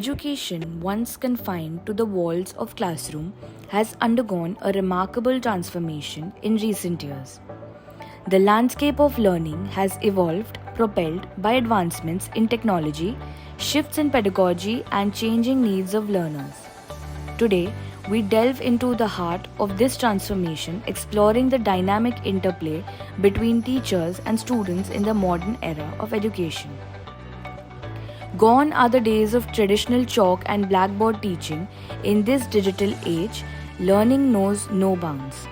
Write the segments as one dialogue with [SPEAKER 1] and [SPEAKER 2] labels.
[SPEAKER 1] Education, once confined to the walls of classroom, has undergone a remarkable transformation in recent years. The landscape of learning has evolved, propelled by advancements in technology, shifts in pedagogy, and changing needs of learners. Today, we delve into the heart of this transformation, exploring the dynamic interplay between teachers and students in the modern era of education. Gone are the days of traditional chalk and blackboard teaching. In this digital age, learning knows no bounds.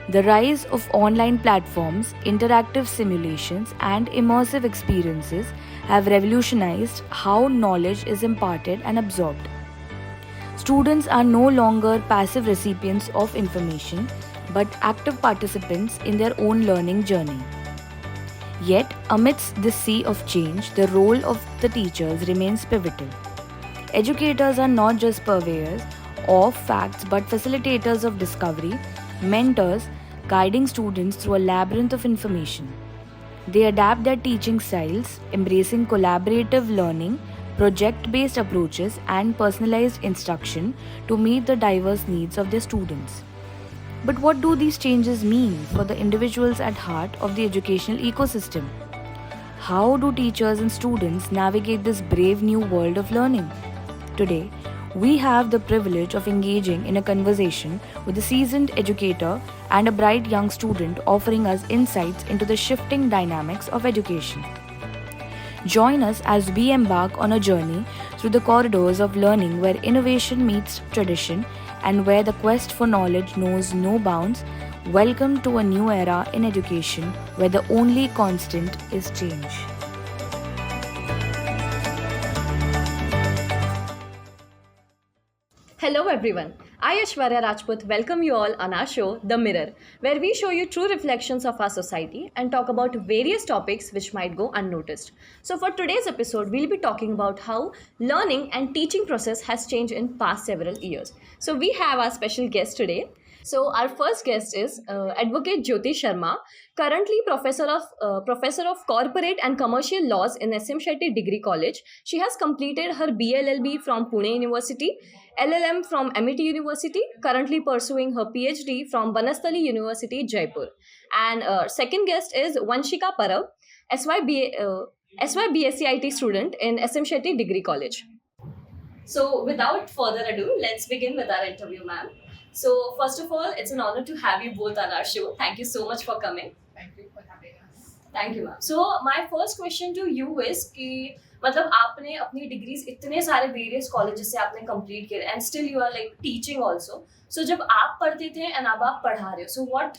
[SPEAKER 1] The rise of online platforms, interactive simulations, and immersive experiences have revolutionized how knowledge is imparted and absorbed. Students are no longer passive recipients of information, but active participants in their own learning journey. Yet, amidst this sea of change, the role of the teachers remains pivotal. Educators are not just purveyors of facts but facilitators of discovery, mentors, guiding students through a labyrinth of information. They adapt their teaching styles, embracing collaborative learning, project based approaches, and personalized instruction to meet the diverse needs of their students. But what do these changes mean for the individuals at heart of the educational ecosystem? How do teachers and students navigate this brave new world of learning? Today, we have the privilege of engaging in a conversation with a seasoned educator and a bright young student offering us insights into the shifting dynamics of education. Join us as we embark on a journey through the corridors of learning where innovation meets tradition and where the quest for knowledge knows no bounds. Welcome to a new era in education where the only constant is change.
[SPEAKER 2] Hello everyone. I Aishwarya Rajput welcome you all on our show The Mirror, where we show you true reflections of our society and talk about various topics which might go unnoticed. So for today's episode, we'll be talking about how learning and teaching process has changed in past several years. So we have our special guest today. So our first guest is Advocate Jyoti Sharma, currently professor of corporate and commercial laws in SM Shetty Degree College. She has completed her BLLB from Pune University, LLM from MIT University, currently pursuing her PhD from Banastali University, Jaipur. And second guest is Vanshika Parab, SYBSCIT student in SM Shetty Degree College. So, without further ado, let's begin with our interview, ma'am. So, first of all, it's an honor to have you both on our show. Thank you so much for coming.
[SPEAKER 3] Thank you for having us.
[SPEAKER 2] Thank you, ma'am. So, my first question to you is कि मतलब आपने अपनी degrees इतने सारे various colleges से आपने complete किए and still you are like teaching also so जब आप पढ़ते थे एंड अब आप पढ़ा रहे हो so what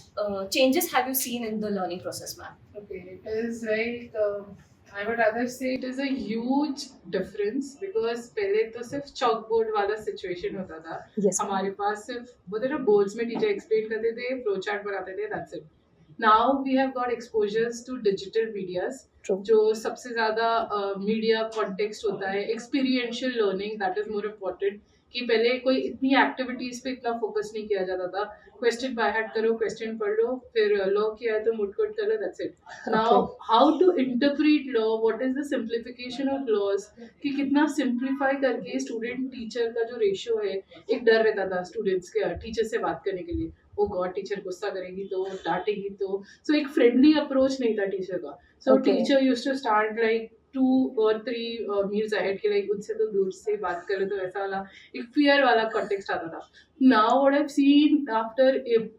[SPEAKER 2] changes have you seen in the learning process ma'am
[SPEAKER 3] Okay, it is like I would rather say it is a huge difference because पहले तो सिर्फ chalkboard वाला situation होता था.
[SPEAKER 2] Yes.
[SPEAKER 3] हमारे पास सिर्फ बोलते ना boards में teacher explain करते थे, flow chart बनाते थे, that's it. Now we have got exposures to digital medias.
[SPEAKER 2] True.
[SPEAKER 3] जो सबसे ज़्यादा media context होता है, experiential learning that is more important. कि पहले कोई इतनी एक्टिविटीज पे इतना फोकस नहीं किया जाता था क्वेश्चन बाय हार्ट करो क्वेश्चन पढ़ लो फिर लॉ किया है तो मुटकुट कर लो that's it now how to interpret law what is the simplification of laws कि कितना सिंप्लीफाई करके स्टूडेंट टीचर का जो रेशियो है एक डर रहता था स्टूडेंट्स के टीचर से बात करने के लिए ओ गॉड टीचर गुस्सा करेगी तो डांटेगी तो सो एक फ्रेंडली अप्रोच नहीं था टीचर का so teacher used to start like 2 or 3 meals ahead के लाइक उनसे तो दूर से बात करें तो ऐसा वाला एक फियर वाला कॉन्टेक्स्ट आता था now what I have seen after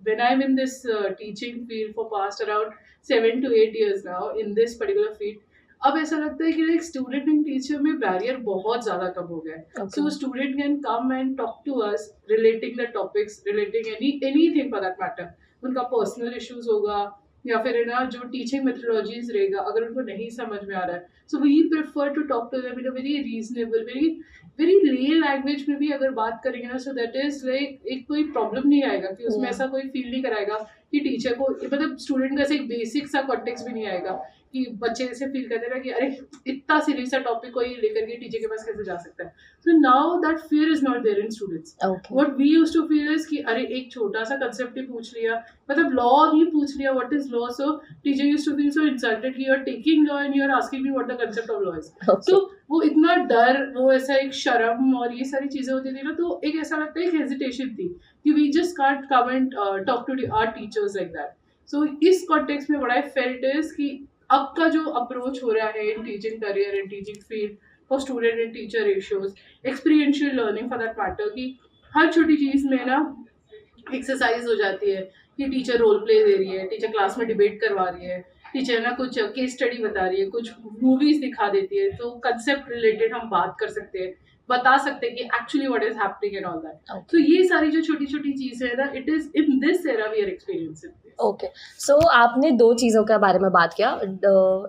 [SPEAKER 3] when I am in this teaching field for past around 7 to 8 years now in this particular field अब ऐसा लगता है कि लाइक स्टूडेंट एंड टीचर में बैरियर बहुत ज़्यादा कम हो गया है so student can come and talk to us relating the topics relating anything for that matter उनका पर्सनल इश्यूज होगा या फिर ना जो टीचिंग मेथोडोलॉजीज रहेगा अगर उनको नहीं समझ में आ रहा है so we prefer to talk to them in a very reasonable very very real language में भी अगर बात करेंगे ना सो दैट इज लाइक एक कोई प्रॉब्लम नहीं आएगा कि उसमें ऐसा कोई फील नहीं कराएगा कि टीचर को मतलब स्टूडेंट का ऐसे एक बेसिक सा कॉन्टेक्स्ट भी नहीं आएगा कि बच्चे ऐसे फील करते हैं कि अरे इतना सीरियस सा टॉपिक कोई लेकर के टीचर के पास कैसे जा सकता है. So now that fear is not there in students.
[SPEAKER 2] Okay.
[SPEAKER 3] What we used to feel is कि अरे एक छोटा सा कंसेप्ट ही पूछ लिया, मतलब लॉ ही पूछ लिया, what is law? So teacher used to feel so insulted कि you are taking law and you are asking me what the concept of law is.
[SPEAKER 2] Okay.
[SPEAKER 3] So वो इतना डर, वो ऐसा एक शर्म और ये सारी चीजें होती थी ना, तो एक ऐसा लगता है एक हेजिटेशन थी कि we just can't come and talk to our teachers like that. So इस कॉन्टेक्स्ट में what I felt is कि अब का जो अप्रोच हो रहा है in teaching career, in teaching field, for student and teacher ratios, experiential learning for that matter, कि हर छोटी चीज़ में ना एक्सरसाइज हो जाती है कि टीचर रोल प्ले दे रही है, टीचर क्लास में डिबेट करवा रही है, टीचर ना कुछ केस स्टडी बता रही है, कुछ मूवीज दिखा देती है, तो कंसेप्ट रिलेटेड हम बात कर सकते हैं, बता सकते हैं कि actually what is happening and all that. तो ये सारी जो छोटी छोटी चीज़ें है ना, it is in this era we are experiencing.
[SPEAKER 2] Okay, so आपने दो चीज़ों के बारे में बात किया,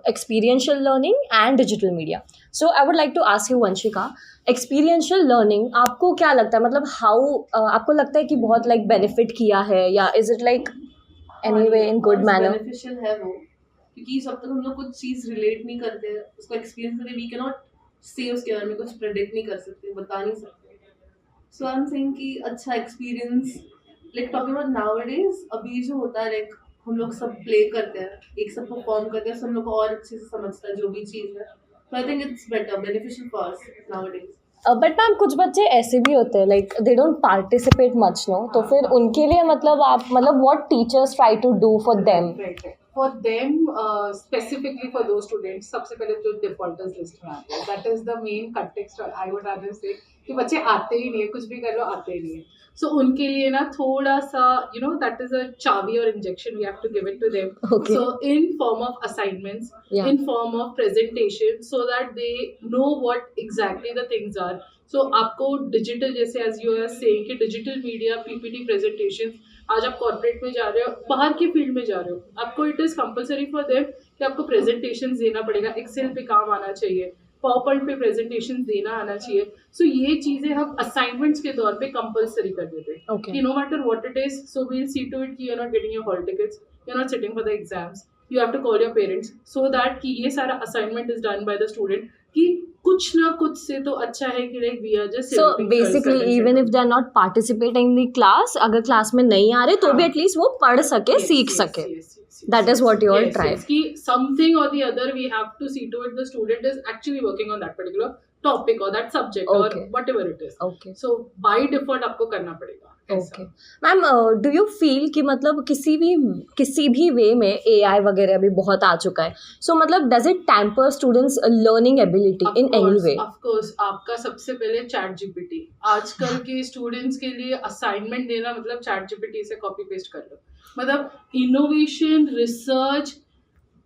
[SPEAKER 2] experiential learning and digital media. So I would like to ask you Vanshika, experiential learning आपको क्या लगता है, मतलब हाउ आपको लगता है कि बहुत लाइक बेनिफिट किया है, या is it like anyway in good manner?
[SPEAKER 4] Beneficial है वो, क्योंकि जब तक हम लोग कुछ चीज़ रिलेट नहीं करते, उसको एक्सपीरियंस करते, वी कैन नॉट से उसके बारे में कुछ प्रेडिक्ट नहीं कर सकते, बता नहीं सकते. सो आई एम सेइंग कि अच्छा experience, like talking about nowadays, अभी जो होता है लाइक हम लोग सब प्ले करते हैं, एक सब परफॉर्म करते हैं, सब लोग को और अच्छे से समझता है जो भी चीज़ है. तो I think it's better, beneficial for us nowadays.
[SPEAKER 2] But ma'am कुछ बच्चे ऐसे भी होते हैं like they don't participate much, no, तो फिर उनके लिए मतलब आप मतलब what teachers try to do for them?
[SPEAKER 3] For them specifically for those students, सबसे पहले जो डिफॉल्टर्स लिस्ट में आते हैं, that is the main context. I would rather say कि बच्चे आते ही नहीं है, कुछ भी कर लो आते ही नहीं है. सो उनके लिए ना थोड़ा सा you know that is a चाबी और injection we have to give it to them.
[SPEAKER 2] Okay.
[SPEAKER 3] So in form of assignments,
[SPEAKER 2] Yeah.
[SPEAKER 3] in form of presentation, so that they know what exactly the things are. So आपको digital, जैसे as you are saying कि digital media, PPT presentation, आज आप corporate में जा रहे हो, बाहर के फील्ड में जा रहे हो, आपको it is compulsory for them कि आपको प्रेजेंटेशन देना पड़ेगा, एक्सेल पे काम आना चाहिए, पावर पॉइंट पे प्रेजेंटेशन देना आना चाहिए. सो ये चीजें हम असाइनमेंट्स के तौर पे कंपलसरी कर देते हैं
[SPEAKER 2] Okay.
[SPEAKER 3] कि no matter what it is, so we will see to it कि you are not getting your hall tickets, you are not sitting for the exams, you have to call your parents, so that कि ये सारा assignment is done by the student कि कुछ ना कुछ से तो अच्छा है कि like we are just
[SPEAKER 2] so
[SPEAKER 3] celebrating
[SPEAKER 2] basically
[SPEAKER 3] certain
[SPEAKER 2] even if they are not participating in the class, अगर क्लास में नहीं आ रहे तो भी
[SPEAKER 3] हाँ.
[SPEAKER 2] एटलीस्ट वो पढ़ सके,
[SPEAKER 3] Yes,
[SPEAKER 2] सीख
[SPEAKER 3] yes,
[SPEAKER 2] सके.
[SPEAKER 3] yes, yes,
[SPEAKER 2] That is what you all
[SPEAKER 3] yes,
[SPEAKER 2] try.
[SPEAKER 3] yes, कि something or the other we have to see to it the student is actually working on that particular topic or that subject
[SPEAKER 2] Okay.
[SPEAKER 3] or whatever it is.
[SPEAKER 2] Okay.
[SPEAKER 3] So by default आपको करना पड़ेगा.
[SPEAKER 2] Okay ma'am, do you feel कि मतलब किसी भी वे में AI वगैरह अभी बहुत आ चुका है, सो मतलब does it tamper students learning ability in any way?
[SPEAKER 3] Of course, आपका सबसे पहले चैट जीपीटी, आजकल के स्टूडेंट्स के लिए असाइनमेंट देना मतलब चैट जीपीटी से कॉपी पेस्ट कर लो. मतलब इनोवेशन, रिसर्च,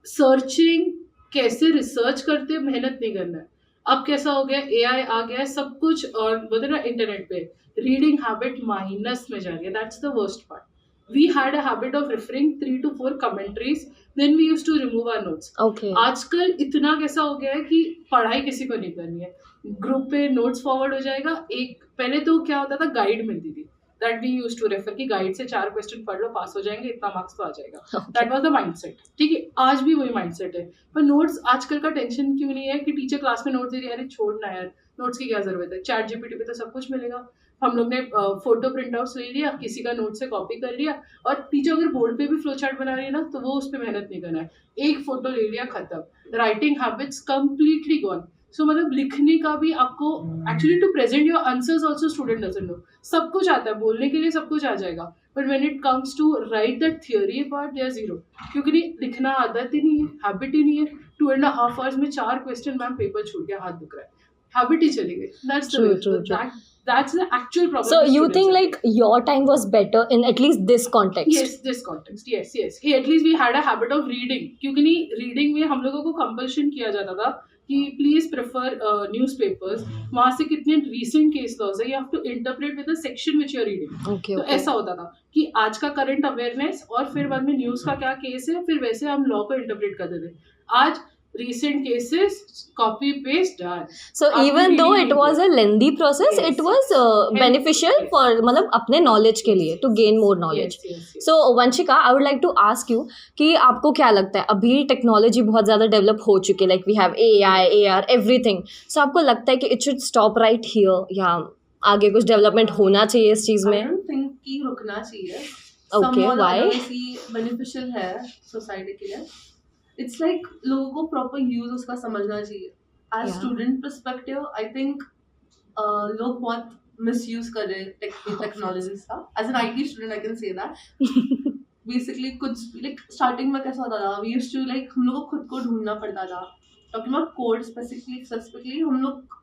[SPEAKER 3] सर्चिंग, कैसे रिसर्च करते, मेहनत नहीं करना है. अब कैसा हो गया, एआई आ गया है, सब कुछ और बोलते ना इंटरनेट पे, रीडिंग हैबिट माइनस में जा रही है. That's the worst part. We had a habit of referring 3 to 4 commentaries, then we used to remove our notes.
[SPEAKER 2] Okay.
[SPEAKER 3] आजकल इतना कैसा हो गया है कि पढ़ाई किसी को नहीं करनी है, ग्रुप पे नोट्स फॉरवर्ड हो जाएगा. एक पहले तो क्या होता था, गाइड मिलती थी, that we used to refer कि गाइड से 4 क्वेश्चन पढ़ लो, पास हो जाएंगे, इतना मार्क्स तो आ जाएगा. That was the mindset. ठीक है, आज भी वही माइंडसेट है. पर नोट्स आजकल का टेंशन क्यों नहीं है कि टीचर क्लास में नोट्स दे रही है, अरे छोड़ना यार, नोट्स की क्या जरूरत है, चैट जीपीटी पे तो सब कुछ मिलेगा. हम लोग ने फोटो प्रिंट आउट्स ले लिया, किसी का नोट से कॉपी कर लिया, और टीचर अगर बोर्ड पे भी फ्लो चार्ट बना रही है ना, तो वो उस पर मेहनत नहीं करना है, एक फोटो ले लिया, खत्म. Writing habits completely gone. So मतलब लिखने का भी आपको actually to present your answers also student doesn't know. सब कुछ आता है, बोलने के लिए सब कुछ आ जाएगा, but when it comes to write that theory part, they are zero, क्योंकि लिखना आदत ही नहीं है, हैबिट ही नहीं है. 2.5 hours में 4 क्वेश्चन, मैम पेपर छूट गया, हाथ दुख रहा है, हैबिट ही चली गई. That's the that's the actual problem.
[SPEAKER 2] So
[SPEAKER 3] with
[SPEAKER 2] you
[SPEAKER 3] students
[SPEAKER 2] think
[SPEAKER 3] are
[SPEAKER 2] like your time was better in at least this context?
[SPEAKER 3] yes, this context, yes. At least we had a habit of reading, क्योंकि नहीं reading में हम लोगों को compulsion किया जाता था कि प्लीज प्रेफर न्यूज़पेपर्स. वहाँ से कितने रीसेंट केस लॉज है, you have to interpret with the section which you are reading.
[SPEAKER 2] Okay,
[SPEAKER 3] तो
[SPEAKER 2] okay.
[SPEAKER 3] ऐसा होता था कि आज का करंट अवेयरनेस और फिर बाद में न्यूज़ का क्या केस है, फिर वैसे हम लॉ को इंटरप्रेट करते थे. आज recent cases, copy paste done.
[SPEAKER 2] So
[SPEAKER 3] आपने
[SPEAKER 2] even though
[SPEAKER 3] really
[SPEAKER 2] it
[SPEAKER 3] नहीं
[SPEAKER 2] was
[SPEAKER 3] किया.
[SPEAKER 2] a lengthy process,
[SPEAKER 3] Yes,
[SPEAKER 2] it was
[SPEAKER 3] yes.
[SPEAKER 2] beneficial
[SPEAKER 3] Yes.
[SPEAKER 2] for मतलब अपने knowledge के लिए to gain more knowledge.
[SPEAKER 3] Yes, yes, yes.
[SPEAKER 2] So Vanshika, I would like to ask you कि आपको क्या लगता है अभी टेक्नोलॉजी बहुत ज़्यादा डेवलप हो चुकी है like we have AI AR everything. So आपको लगता है कि it should stop right here या आगे कुछ डेवलपमेंट होना चाहिए इस चीज़
[SPEAKER 4] I
[SPEAKER 2] में?
[SPEAKER 4] don't think कि रुकना चाहिए.
[SPEAKER 2] Okay,
[SPEAKER 4] Some or
[SPEAKER 2] why?
[SPEAKER 4] other way beneficial है सोसाइटी के लिए. It's like लोगों को प्रॉपर यूज उसका समझना चाहिए. As
[SPEAKER 2] Yeah.
[SPEAKER 4] Student perspective I think लोग बहुत मिसयूज कर रहे हैं टेक्नोलॉजी का. As an IT student I can say that. Basically कुछ लाइक स्टार्टिंग में कैसा होता था, वी यूज्ड टू लाइक हम लोग को खुद को ढूंढना पड़ता था. टॉकिंग अबाउट कोड स्पेसिफिकली हम लोग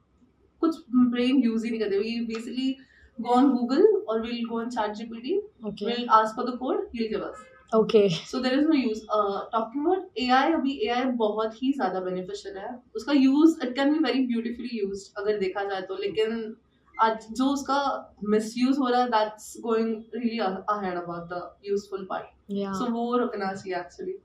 [SPEAKER 4] कुछ ब्रेन यूज ही नहीं करते. We basically go on Google or we'll go on ChatGPT.
[SPEAKER 2] Okay.
[SPEAKER 4] We'll ask for the code, he'll give us.
[SPEAKER 2] Okay.
[SPEAKER 4] So there is no use. Talking about AI, अभी AI बहुत ही ज़्यादा beneficial है. उसका use it can be very beautifully used अगर देखा जाए तो. लेकिन आज जो उसका misuse हो रहा है, that's going really ahead about the useful part.
[SPEAKER 2] Yeah.
[SPEAKER 4] So वो रुकना चाहिए actually.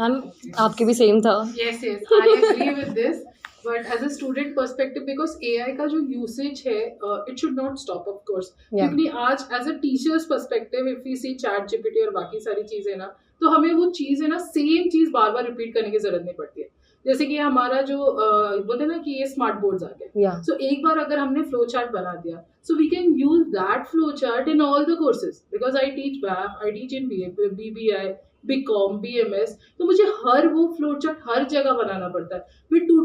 [SPEAKER 2] मैम आपके भी सेम था.
[SPEAKER 3] Yes, yes, I agree with this. But as a student perspective, because AI का जो usage है, it should not stop, of course.
[SPEAKER 2] Yeah.
[SPEAKER 3] क्योंकि आज as a teacher's perspective, if we see ChatGPT और बाकी सारी चीजें ना, तो हमें वो चीज़ है ना सेम चीज़ बार बार रिपीट करने की जरूरत नहीं पड़ती है. जैसे कि हमारा जो बोलते हैं ना कि ये स्मार्ट बोर्ड्स आ गए.
[SPEAKER 2] Yeah.
[SPEAKER 3] So एक बार अगर हमने फ्लो चार्ट बना दिया, so we can use that flow chart in all the courses. Because I teach BAF, I teach in BBI, BCom, BMS, तो मुझे हर वो फ्लो चार्ट हर जगह बनाना पड़ता है with 2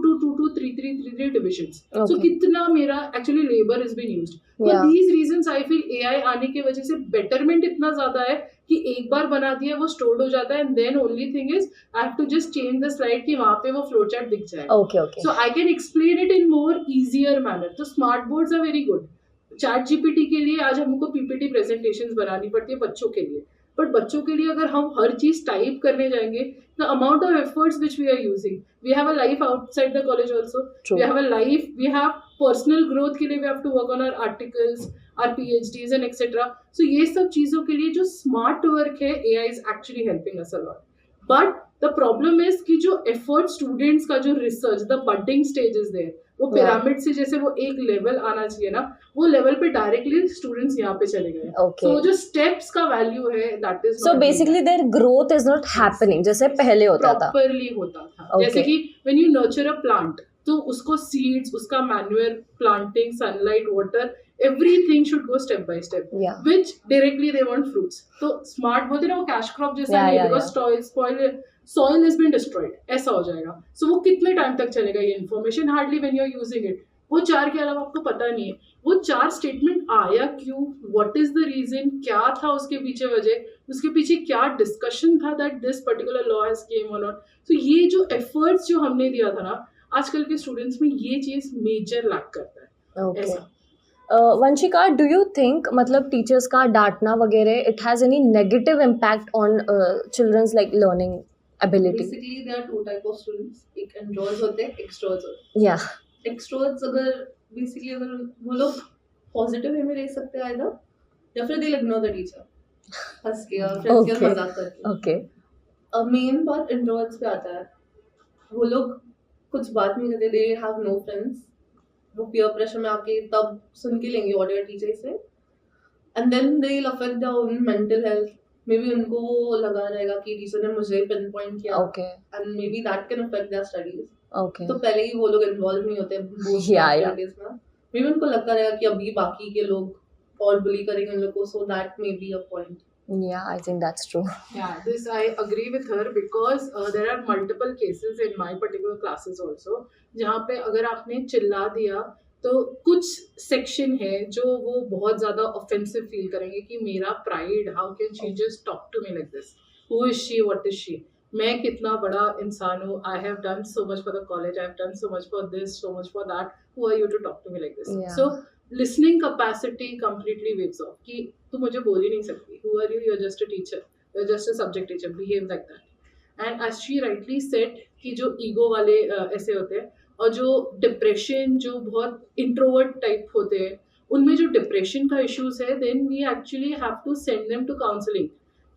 [SPEAKER 3] 3 divisions. So
[SPEAKER 2] Okay.
[SPEAKER 3] कितना मेरा actually labor is being used. For
[SPEAKER 2] Yeah.
[SPEAKER 3] these reasons I feel AI आने की वजह से betterment इतना ज़्यादा है कि एक बार बना दिया वो stored हो जाता है, and then only thing is I have to just change the slide कि वहाँ पे वो flow chart दिख जाएगा.
[SPEAKER 2] Okay, okay.
[SPEAKER 3] So I can explain it in more easier manner. तो smart boards are very good. ChatGPT के लिए आज हमको PPT presentations बनानी पड़ती है बच्चों के लिए. बट बच्चों के लिए अगर हम हर चीज टाइप करने जाएंगे, the amount of efforts which we are using, we have a life outside the college also, we have a life, we have personal growth के लिए we have to work on our articles, our PhDs and etcetera. So ये सब चीजों के लिए जो smart work है, AI is actually helping us a lot. But the problem is कि जो एफर्ट स्टूडेंट्स का जो research, the budding stage is there, वो पिरामिड से जैसे वो एक लेवल आना चाहिए ना, वो लेवल पे डायरेक्टली स्टूडेंट्स यहाँ पे चले गए.
[SPEAKER 2] Okay.
[SPEAKER 3] So जो स्टेप्स का वैल्यू है, that is
[SPEAKER 2] So basically their growth is not happening जैसे पहले होता था.
[SPEAKER 3] प्रॉपरली होता था.
[SPEAKER 2] Okay.
[SPEAKER 3] जैसे कि when you nurture a plant, तो उसको सीड्स, उसका manual, planting, sunlight, water, everything should go step by step,
[SPEAKER 2] Yeah.
[SPEAKER 3] Which directly they want fruits. तो स्मार्ट बोलते हैं ना, वो कैश क्रॉप जैसा
[SPEAKER 2] Yeah,
[SPEAKER 3] नहीं,
[SPEAKER 2] yeah,
[SPEAKER 3] because soil has been destroyed, ऐसा हो जाएगा. सो वो कितने टाइम तक चलेगा ये information? Hardly when you are using it. वो 4 के अलावा आपको पता नहीं है वो 4 स्टेटमेंट आया क्यों, व्हाट इज द रीजन, क्या था उसके पीछे वजह, उसके पीछे क्या डिस्कशन था that this particular law has came और नॉट. सो ये जो एफर्ट्स जो हमने दिया था ना, आजकल के स्टूडेंट्स में ये चीज मेजर लैक करता है.
[SPEAKER 2] Okay.
[SPEAKER 3] ऐसा.
[SPEAKER 2] वंशिका, डू यू थिंक मतलब टीचर्स का डांटना वगैरह it has any negative impact on childrens like learning ability?
[SPEAKER 4] Basically there are two type of students. एक introverts होते हैं, extroverts होते हैं.
[SPEAKER 2] या
[SPEAKER 4] Extroverts अगर basically अगर वो लोग पॉजिटिव वे में ले सकते हैं either, या फिर they'll ignore the teacher हंस के और फ्रेंड्स के
[SPEAKER 2] Okay.
[SPEAKER 4] मजाक करके.
[SPEAKER 2] ओके.
[SPEAKER 4] मेन बात इंट्रोवर्ट्स पे आता है. वो लोग कुछ बात नहीं करते, दे हैव नो फ्रेंड्स. वो पीयर प्रेशर में आके तब सुन के लेंगे व्हाट योर टीचर से, and then they will affect their own mental health. Maybe उनको वो लगा रहेगा कि टीचर ने मुझे पिन पॉइंट किया,
[SPEAKER 2] okay.
[SPEAKER 4] And maybe that can affect their studies.
[SPEAKER 2] Okay.
[SPEAKER 4] तो पहले ही वो लोग इन्वॉल्व नहीं होते
[SPEAKER 2] Yeah, yeah.
[SPEAKER 4] एक्टिविटीज में. मे बी उनको लगता रहेगा कि अभी बाकी के लोग और बुली करेंगे उन लोग को, so that may be a point.
[SPEAKER 2] Yeah, I think that's true.
[SPEAKER 3] Yeah, this I agree with her because there are multiple cases in my particular classes also जहाँ पे अगर आपने चिल्ला दिया तो कुछ सेक्शन है जो वो बहुत ज़्यादा ऑफेंसिव फील करेंगे कि मेरा pride, how can she just talk to me like this, who is she, what is she, मैं कितना बड़ा इंसान हूँ, I have done so much for the college, I have done so much for this, so much for that, who are you to talk to me like this.
[SPEAKER 2] Yeah.
[SPEAKER 3] So listening capacity completely waves off कि तू मुझे बोल ही नहीं सकती, who are you, you are just a teacher, you are just a subject teacher, behave like that. And as she rightly said कि जो ego वाले ऐसे होते हैं, और जो डिप्रेशन, जो बहुत इंट्रोवर्ट टाइप होते हैं, उनमें जो डिप्रेशन का इश्यूज है, then we actually have to send them to counselling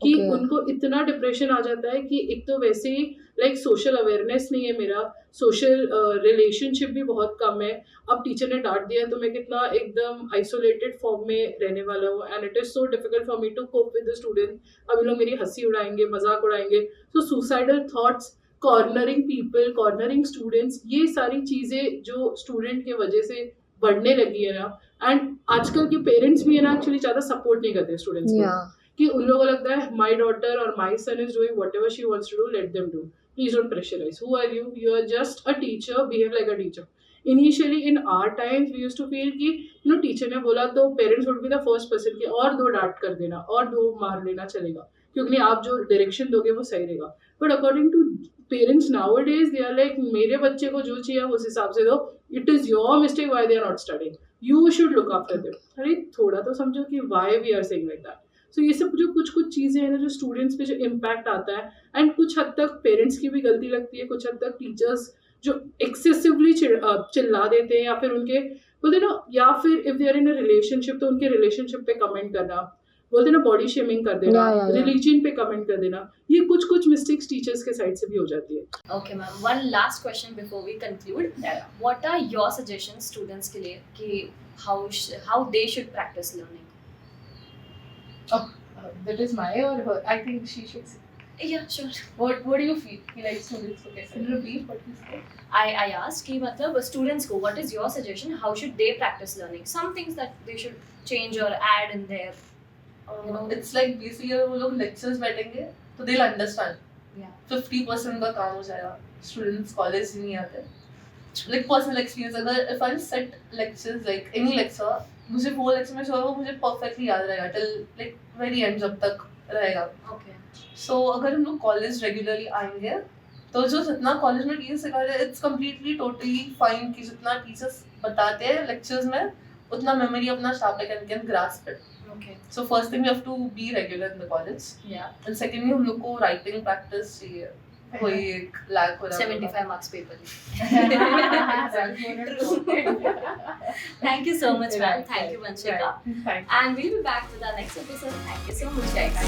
[SPEAKER 3] कि
[SPEAKER 2] Okay.
[SPEAKER 3] उनको इतना डिप्रेशन आ जाता है कि एक तो वैसे ही लाइक सोशल अवेयरनेस नहीं है मेरा, सोशल रिलेशनशिप भी बहुत कम है। अब टीचर ने डांट दिया तो मैं कितना एकदम आइसोलेटेड फॉर्म में रहने वाला हूँ, and it is so difficult for me to cope with the student. अब ये लोग मेरी हंसी उड़ाएंगे, मजाक उड़ाएंगे, so suicidal thoughts, cornering people, cornering students, ये सारी चीजें जो स्टूडेंट की वजह से बढ़ने लगी है ना। एंड आजकल के पेरेंट्स भी है ना एक्चुअली ज्यादा सपोर्ट नहीं करते स्टूडेंट्स को,
[SPEAKER 2] Yeah.
[SPEAKER 3] कि उन लोगों को लगता है माई डॉटर और my son is doing whatever she wants to do, let them do, please don't pressurise, who are you, you are just a teacher, behave like a teacher. Initially in our times we used to feel कि you know teacher ने बोला तो parents would be the first person कि और दो डांट कर देना और दो मार लेना चलेगा, क्योंकि आप जो डायरेक्शन दोगे वो सही रहेगा। But according to parents nowadays they are like मेरे बच्चे को जो चाहिए उस हिसाब से दो, it is your mistake why they are not studying, you should look after them. अरे थोड़ा तो समझो कि why we are saying like that. So ये सब जो कुछ कुछ चीज़ें हैं ना जो स्टूडेंट्स पे जो इम्पैक्ट आता है, एंड कुछ हद तक पेरेंट्स की भी गलती लगती है, कुछ हद तक टीचर्स जो एक्सेसिवली चिल्ला देते हैं, या फिर उनके बोलते हैं ना, या फिर if they are in a relationship तो उनके रिलेशनशिप पे कमेंट करना, बोलते हैं ना बॉडी शेमिंग कर देना,
[SPEAKER 2] Yeah.
[SPEAKER 3] रिलीजन पे कमेंट कर देना, ये कुछ कुछ मिस्टेक्स टीचर्स के साइड से भी हो जाती है।
[SPEAKER 2] Okay, ma'am. One last question before we conclude.
[SPEAKER 3] Yeah.
[SPEAKER 2] What are your suggestions students के लिए कि how they should practice learning?
[SPEAKER 3] That is my or her? I think she should say.
[SPEAKER 2] Yeah, sure.
[SPEAKER 3] What do you feel कि like students को कैसे? Repeat what you said.
[SPEAKER 2] I asked कि मतलब students को what is your suggestion? How should they practice learning? Some things that they should change or add in their.
[SPEAKER 4] You know, it's like basically वो लोग lectures बैठेंगे तो they'll understand.
[SPEAKER 2] Yeah.
[SPEAKER 4] 50% का काम हो जाएगा. Students college नहीं आते. Like personal experience, अगर if I set lectures like any lecture, मुझे वो lecture में वो मुझे perfectly याद रहेगा till like very end जब तक रहेगा.
[SPEAKER 2] Okay.
[SPEAKER 4] So अगर हम लोग college regularly आएंगे तो जो जितना college में teachers सिखा रहे हैं it's completely totally fine कि जितना teachers बताते हैं lectures में उतना memory अपना sharp and can grasp it.
[SPEAKER 2] Okay.
[SPEAKER 4] So first thing we have to be regular in the college.
[SPEAKER 2] Yeah.
[SPEAKER 4] And secondly हम लोग को writing practice चाहिए. कोई एक lack हो रहा है.
[SPEAKER 2] 75 marks paper.
[SPEAKER 3] Exactly.
[SPEAKER 2] Thank you so much, ma'am.
[SPEAKER 3] Right,
[SPEAKER 2] Thank you,
[SPEAKER 3] right,
[SPEAKER 2] Vanshika.
[SPEAKER 3] right. Thank you.
[SPEAKER 2] And we'll be back with our next episode. Thank you so much, guys.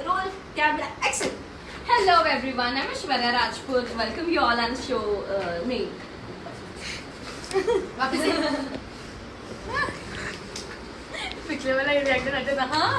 [SPEAKER 2] Roll, camera, action. Hello everyone, I'm Aishwarya Rajput. Welcome you all on the show. Me. पिछले वाला reaction अच्छा था हाँ